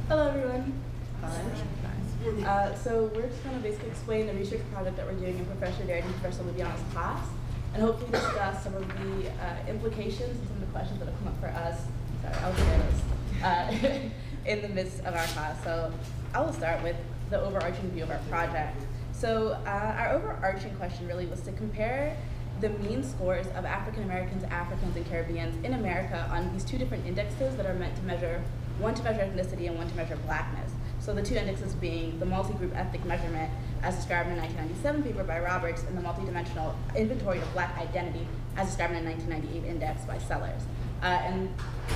Hello, everyone. Hi. So we're just going to basically explain the research project that we're doing in Professor Darren and Professor Lubiana's class, and hopefully discuss some of the implications and some of the questions that have come up for us. Sorry, I was nervous. In the midst of our class. So I will start with the overarching view of our project. So our overarching question really was to compare the mean scores of African Americans, Africans, and Caribbeans in America on these two different indexes that are meant to measure, one to measure ethnicity and one to measure blackness. So the two indexes being the multi-group ethnic measurement as described in a 1997 paper by Roberts and the multidimensional inventory of black identity as described in a 1998 index by Sellers. And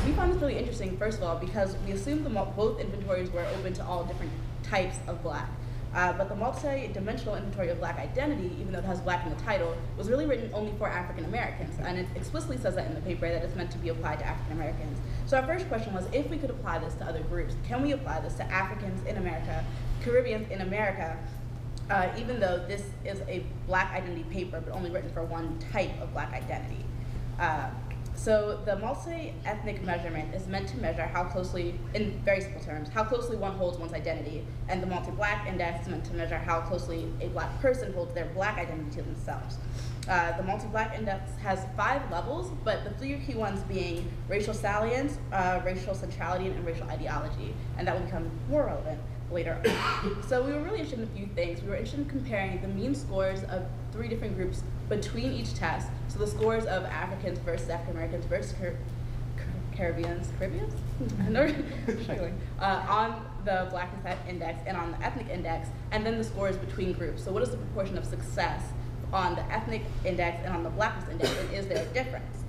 we found this really interesting, first of all, because we assumed both inventories were open to all different types of black. But the multi-dimensional inventory of black identity, even though it has black in the title, was really written only for African Americans. And it explicitly says that in the paper, that it's meant to be applied to African Americans. So our first question was, if we could apply this to other groups, can we apply this to Africans in America, Caribbeans in America, even though this is a black identity paper, but only written for one type of black identity? So the multi-ethnic measurement is meant to measure how closely, in very simple terms, how closely one holds one's identity, and the multi-black index is meant to measure how closely a black person holds their black identity to themselves. The multi-black index has 5 levels, but the 3 key ones being racial salience, racial centrality, and racial ideology, and that will become more relevant later on. So we were really interested in a few things. We were interested in comparing the mean scores of 3 different groups between each test. So the scores of Africans versus African Americans versus Caribbeans? I'm struggling. On the blackness index and on the ethnic index, and then the scores between groups. So what is the proportion of success on the ethnic index and on the blackness index, and is there a difference?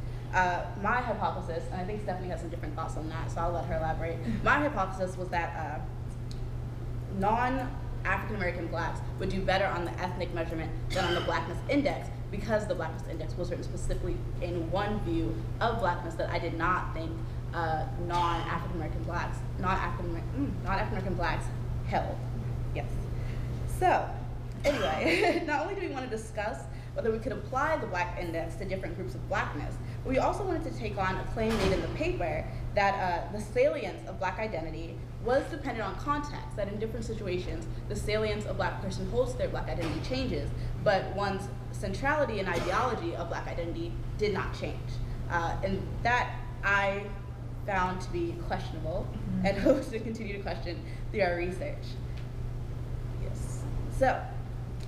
My hypothesis, and I think Stephanie has some different thoughts on that, so I'll let her elaborate. My hypothesis was that non-African American blacks would do better on the ethnic measurement than on the blackness index, because the blackness index was written specifically in one view of blackness that I did not think non-African American blacks held. Yes. So anyway, not only do we want to discuss whether we could apply the black index to different groups of blackness, but we also wanted to take on a claim made in the paper that the salience of black identity was dependent on context, that in different situations, the salience a black person holds to their black identity changes, but one's centrality and ideology of black identity did not change. And that I found to be questionable, and hope to continue to question through our research. Yes. So,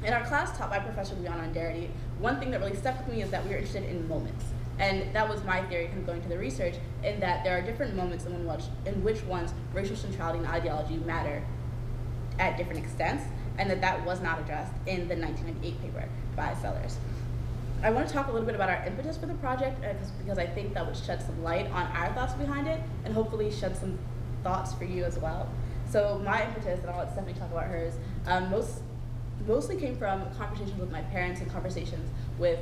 in our class taught by Professor Lubiana and Darity, one thing that really stuck with me is that we were interested in moments. And that was my theory, kind of going to the research, in that there are different moments in which one's racial centrality and ideology matter at different extents, and that was not addressed in the 1998 paper by Sellers. I want to talk a little bit about our impetus for the project, because I think that would shed some light on our thoughts behind it, and hopefully shed some thoughts for you as well. So my impetus, and I'll let Stephanie talk about hers, mostly came from conversations with my parents and conversations with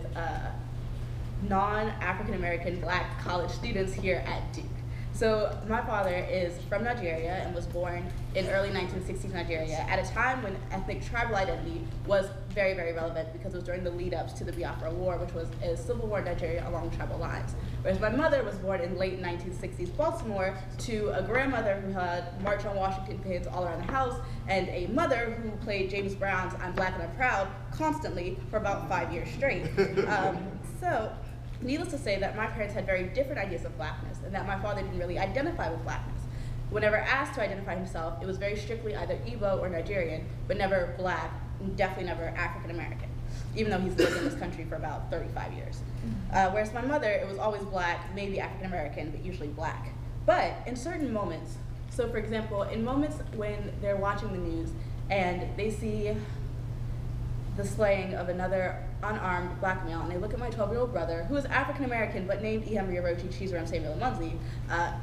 non-African American black college students here at Duke. So my father is from Nigeria and was born in early 1960s Nigeria at a time when ethnic tribal identity was very, very relevant, because it was during the lead-ups to the Biafra War, which was a civil war in Nigeria along tribal lines. Whereas my mother was born in late 1960s Baltimore to a grandmother who had March on Washington pins all around the house, and a mother who played James Brown's I'm Black and I'm Proud constantly for about 5 years straight. So, needless to say that my parents had very different ideas of blackness, and that my father didn't really identify with blackness. Whenever asked to identify himself, it was very strictly either Igbo or Nigerian, but never black, and definitely never African American, even though he's lived in this country for about 35 years. Whereas my mother, it was always black, maybe African American, but usually black. But in certain moments, so for example, in moments when they're watching the news and they see the slaying of another unarmed black male, and they look at my 12-year-old brother, who is African American but named Chinyere Amanze,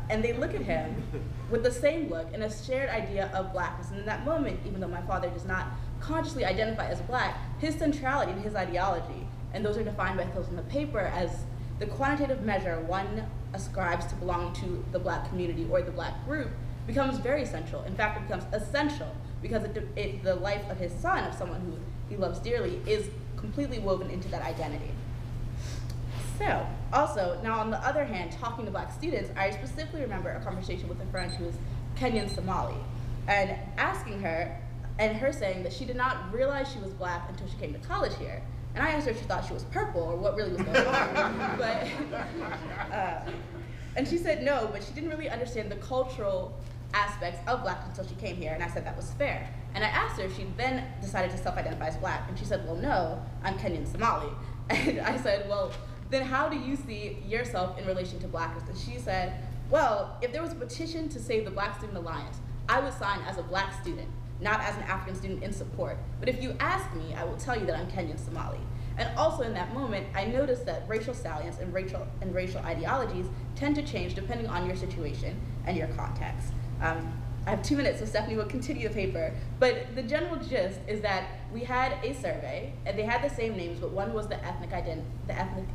and they look at him with the same look and a shared idea of blackness. And in that moment, even though my father does not consciously identify as black, his centrality and his ideology, and those are defined by Phillips in the paper as the quantitative measure one ascribes to belonging to the black community or the black group, becomes very central. In fact, it becomes essential, because the life of his son, of someone who he loves dearly, is completely woven into that identity. So, also, now on the other hand, talking to black students, I specifically remember a conversation with a friend who is Kenyan Somali. and asking her, and her saying that she did not realize she was Black until she came to college here. And I asked her if she thought she was purple or what really was going on. And she said no, but she didn't really understand the cultural aspects of Blackness until she came here, and I said that was fair. And I asked her if she then decided to self-identify as Black, and she said, well, no, I'm Kenyan Somali. And I said, well, then how do you see yourself in relation to Blackness? And she said, well, if there was a petition to save the Black Student Alliance, I would sign as a Black student, not as an African student in support. But if you ask me, I will tell you that I'm Kenyan Somali. And also in that moment, I noticed that racial salience and racial ideologies tend to change depending on your situation and your context. I have 2 minutes, so Stephanie will continue the paper. But the general gist is that we had a survey, and they had the same names, but one was the ethnic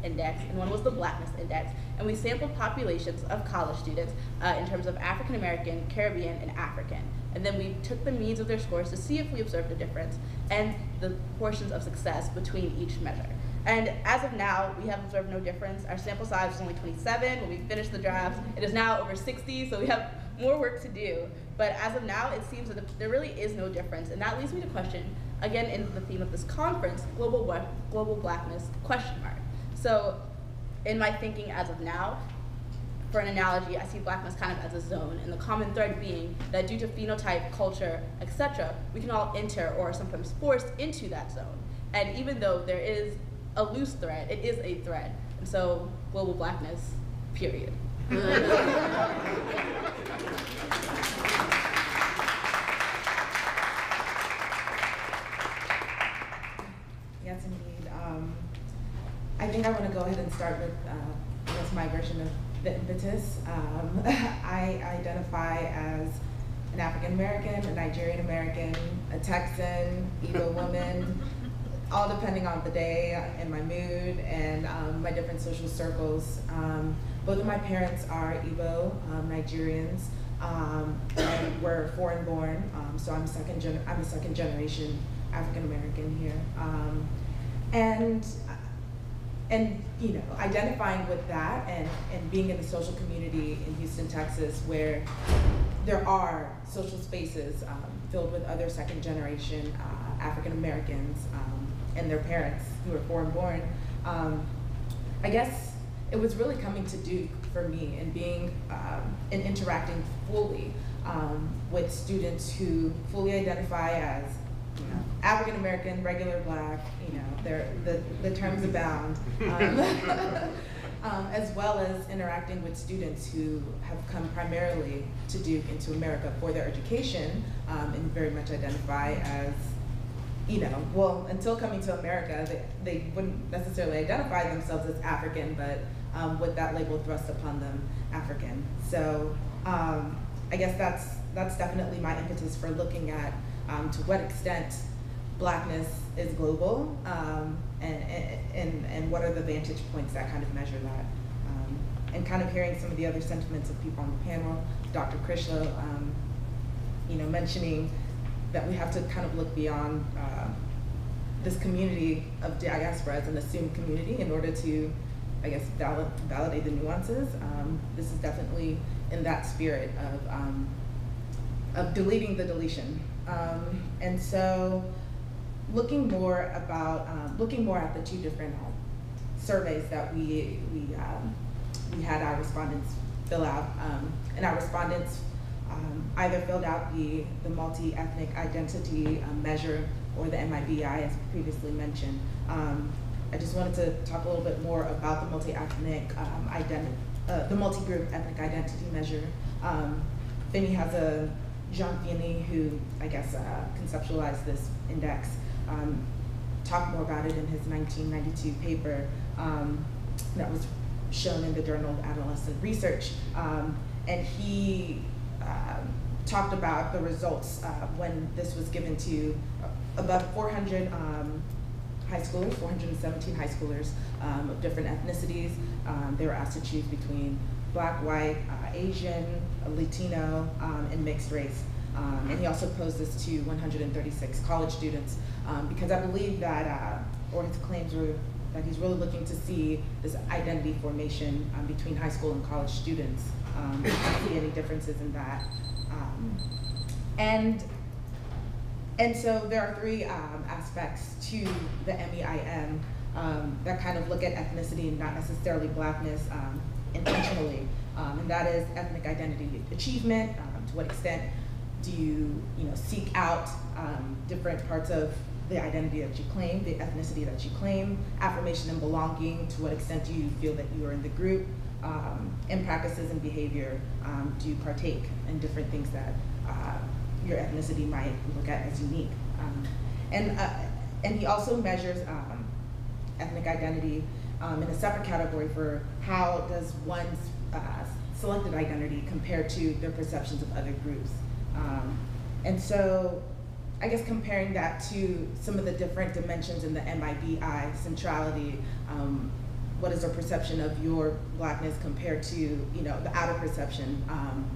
index, and one was the Blackness index. And we sampled populations of college students in terms of African American, Caribbean, and African. And then we took the means of their scores to see if we observed a difference and the portions of success between each measure. And as of now, we have observed no difference. Our sample size was only 27 when we finished the drafts. It is now over 60, so we have more work to do. But as of now, it seems that there really is no difference. And that leads me to question, again, in the theme of this conference, global Blackness, question mark. So in my thinking as of now, for an analogy, I see Blackness kind of as a zone, and the common thread being that due to phenotype, culture, etc., we can all enter or are sometimes forced into that zone. And even though there is a loose thread, it is a thread. And so, global Blackness, period. Yes, indeed. I think I want to go ahead and start with what's my version of the impetus. I identify as an African American, a Nigerian American, a Texan, Igbo woman, all depending on the day and my mood and my different social circles. Both of my parents are Igbo, Nigerians, and we're foreign born, so I'm a second generation African American here. And you know, identifying with that and being in the social community in Houston, Texas, where there are social spaces filled with other second generation African Americans and their parents who are foreign born, I guess it was really coming to Duke for me and being and interacting fully with students who fully identify as, you know, African American, regular Black, you know, the terms abound, as well as interacting with students who have come primarily to Duke and to America for their education, and very much identify as, you know, well, until coming to America, they wouldn't necessarily identify themselves as African, but with that label thrust upon them, African. So I guess that's definitely my impetus for looking at to what extent Blackness is global, and what are the vantage points that kind of measure that. And kind of hearing some of the other sentiments of people on the panel, Dr. Krishna, you know, mentioning that we have to kind of look beyond this community of diaspora as an assumed community in order to, I guess, validate the nuances. This is definitely in that spirit of deleting the deletion. And so looking more at the two different surveys that we had our respondents fill out, and our respondents either filled out the multi-ethnic identity measure or the MIBI, as previously mentioned. I just wanted to talk a little bit more about the multi-ethnic the multi-group ethnic identity measure. Finney has a Jean Finney, who I guess conceptualized this index, talked more about it in his 1992 paper that was shown in the Journal of Adolescent Research. And he talked about the results when this was given to about 400 high schoolers, 417 high schoolers of different ethnicities. They were asked to choose between Black, white, Asian, Latino, and mixed race. And he also posed this to 136 college students because I believe that, or his claims were that he's really looking to see this identity formation between high school and college students. I don't see any differences in that. And so there are three aspects to the MEIM that kind of look at ethnicity and not necessarily Blackness intentionally. And that is ethnic identity achievement. To what extent do you seek out different parts of the identity that you claim, the ethnicity that you claim, affirmation and belonging, to what extent do you feel that you are in the group, and practices and behavior, do you partake in different things that your ethnicity might look at as unique. And he also measures ethnic identity in a separate category for how does one's selected identity compare to their perceptions of other groups. And so I guess comparing that to some of the different dimensions in the MIBI, centrality, what is our perception of your Blackness compared to the outer perception,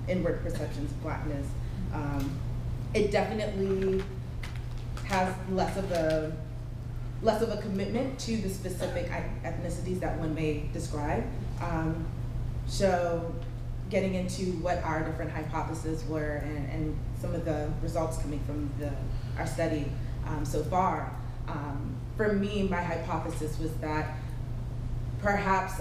inward perceptions of Blackness. It definitely has less of a commitment to the specific ethnicities that one may describe. So getting into what our different hypotheses were and some of the results coming from our study so far. For me, my hypothesis was that perhaps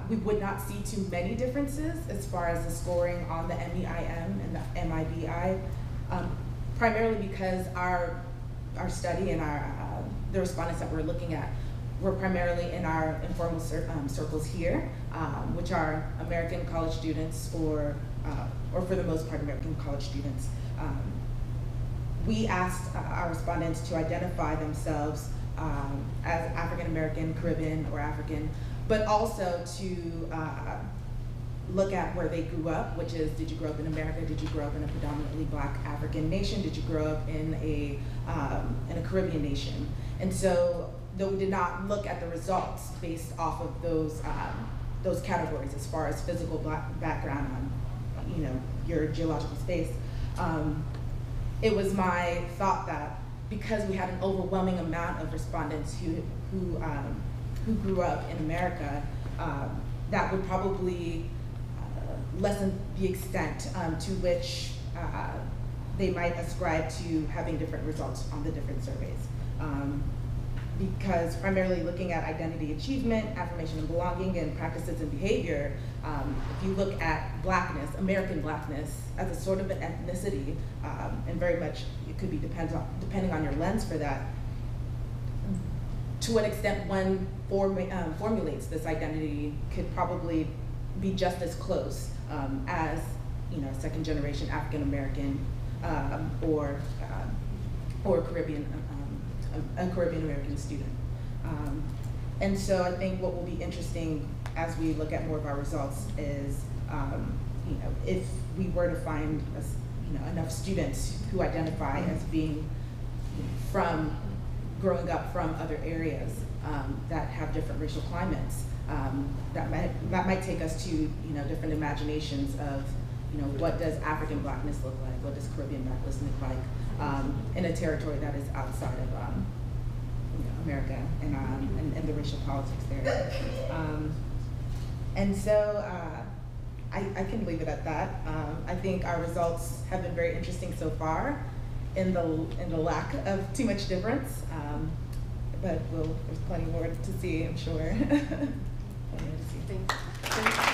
we would not see too many differences as far as the scoring on the MEIM and the MIBI, primarily because our study and the respondents that we're looking at were primarily in our informal circles here, which are American college students or for the most part American college students. We asked our respondents to identify themselves as African American, Caribbean, or African, but also to look at where they grew up, which is, did you grow up in America? Did you grow up in a predominantly Black African nation? Did you grow up in a Caribbean nation? And so, though we did not look at the results based off of those categories as far as physical background on your geological space, it was my thought that because we had an overwhelming amount of respondents who grew up in America, that would probably lessen the extent to which they might ascribe to having different results on the different surveys. Because primarily looking at identity achievement, affirmation and belonging, and practices and behavior, if you look at Blackness, American Blackness, as a sort of an ethnicity, and very much it could be depending on your lens for that, to what extent one formulates this identity could probably be just as close as second generation African American or Caribbean, a Caribbean American student. And so I think what will be interesting as we look at more of our results is if we were to find enough students who identify as being growing up from other areas that have different racial climates, that might take us to different imaginations of what does African Blackness look like, what does Caribbean Blackness look like in a territory that is outside of America and the racial politics there. And so I can leave it at that. I think our results have been very interesting so far in the lack of too much difference, but there's plenty more to see, I'm sure. Thanks.